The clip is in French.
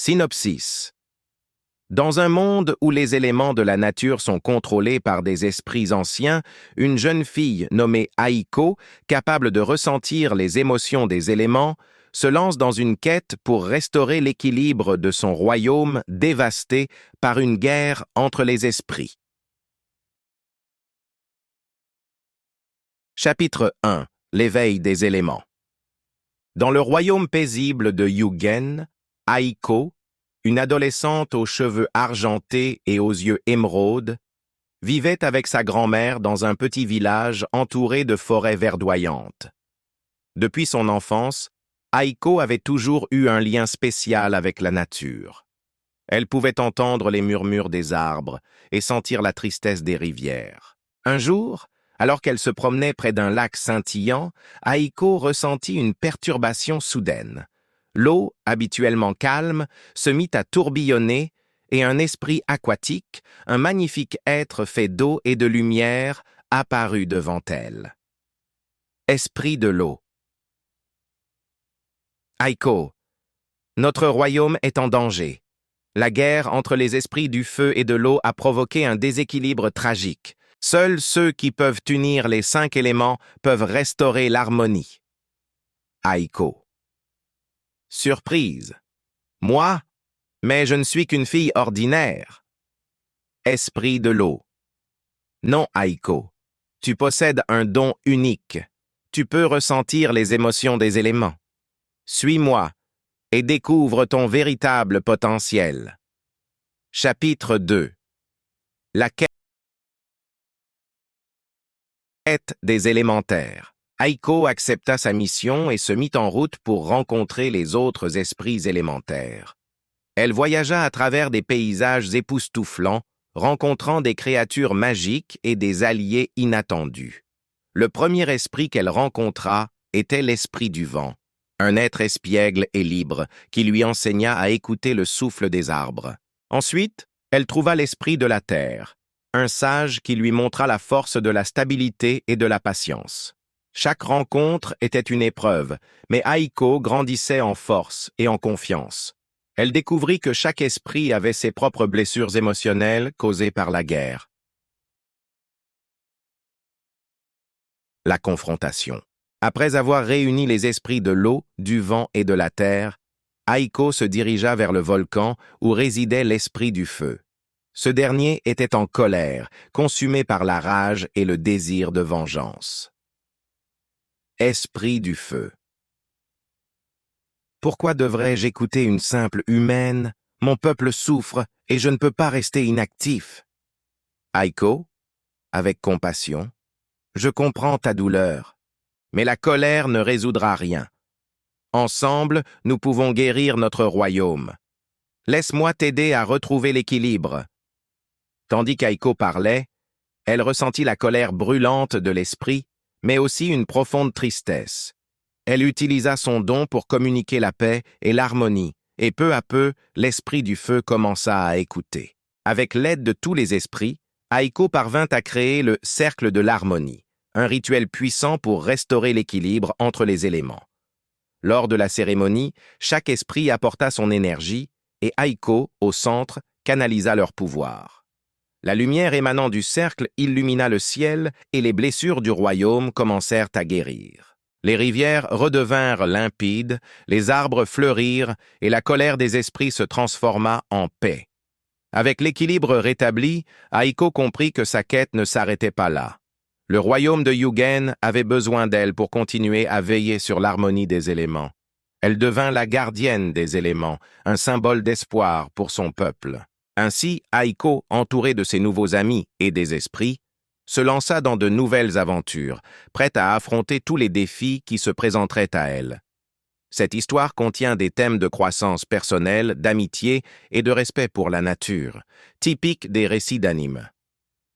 Synopsis. Dans un monde où les éléments de la nature sont contrôlés par des esprits anciens, une jeune fille nommée Aiko, capable de ressentir les émotions des éléments, se lance dans une quête pour restaurer l'équilibre de son royaume dévasté par une guerre entre les esprits. Chapitre 1. L'éveil des éléments. Dans le royaume paisible de Yugen, Aiko, une adolescente aux cheveux argentés et aux yeux émeraudes, vivait avec sa grand-mère dans un petit village entouré de forêts verdoyantes. Depuis son enfance, Aiko avait toujours eu un lien spécial avec la nature. Elle pouvait entendre les murmures des arbres et sentir la tristesse des rivières. Un jour, alors qu'elle se promenait près d'un lac scintillant, Aiko ressentit une perturbation soudaine. L'eau, habituellement calme, se mit à tourbillonner et un esprit aquatique, un magnifique être fait d'eau et de lumière, apparut devant elle. Esprit de l'eau. Aiko, notre royaume est en danger. La guerre entre les esprits du feu et de l'eau a provoqué un déséquilibre tragique. Seuls ceux qui peuvent unir les 5 éléments peuvent restaurer l'harmonie. Aiko. Surprise. Moi? Mais je ne suis qu'une fille ordinaire. Esprit de l'eau. Non, Aiko. Tu possèdes un don unique. Tu peux ressentir les émotions des éléments. Suis-moi et découvre ton véritable potentiel. Chapitre 2. La quête des élémentaires. Aiko accepta sa mission et se mit en route pour rencontrer les autres esprits élémentaires. Elle voyagea à travers des paysages époustouflants, rencontrant des créatures magiques et des alliés inattendus. Le premier esprit qu'elle rencontra était l'esprit du vent, un être espiègle et libre qui lui enseigna à écouter le souffle des arbres. Ensuite, elle trouva l'esprit de la terre, un sage qui lui montra la force de la stabilité et de la patience. Chaque rencontre était une épreuve, mais Aiko grandissait en force et en confiance. Elle découvrit que chaque esprit avait ses propres blessures émotionnelles causées par la guerre. La confrontation. Après avoir réuni les esprits de l'eau, du vent et de la terre, Aiko se dirigea vers le volcan où résidait l'esprit du feu. Ce dernier était en colère, consumé par la rage et le désir de vengeance. Esprit du feu. Pourquoi devrais-je écouter une simple humaine? Mon peuple souffre et je ne peux pas rester inactif. Aiko, avec compassion, je comprends ta douleur, mais la colère ne résoudra rien. Ensemble, nous pouvons guérir notre royaume. Laisse-moi t'aider à retrouver l'équilibre. Tandis qu'Aiko parlait, elle ressentit la colère brûlante de l'esprit, mais aussi une profonde tristesse. Elle utilisa son don pour communiquer la paix et l'harmonie, et peu à peu, l'esprit du feu commença à écouter. Avec l'aide de tous les esprits, Aiko parvint à créer le cercle de l'harmonie, un rituel puissant pour restaurer l'équilibre entre les éléments. Lors de la cérémonie, chaque esprit apporta son énergie, et Aiko, au centre, canalisa leur pouvoir. La lumière émanant du cercle illumina le ciel et les blessures du royaume commencèrent à guérir. Les rivières redevinrent limpides, les arbres fleurirent et la colère des esprits se transforma en paix. Avec l'équilibre rétabli, Aiko comprit que sa quête ne s'arrêtait pas là. Le royaume de Yugen avait besoin d'elle pour continuer à veiller sur l'harmonie des éléments. Elle devint la gardienne des éléments, un symbole d'espoir pour son peuple. Ainsi, Aiko, entourée de ses nouveaux amis et des esprits, se lança dans de nouvelles aventures, prête à affronter tous les défis qui se présenteraient à elle. Cette histoire contient des thèmes de croissance personnelle, d'amitié et de respect pour la nature, typiques des récits d'anime.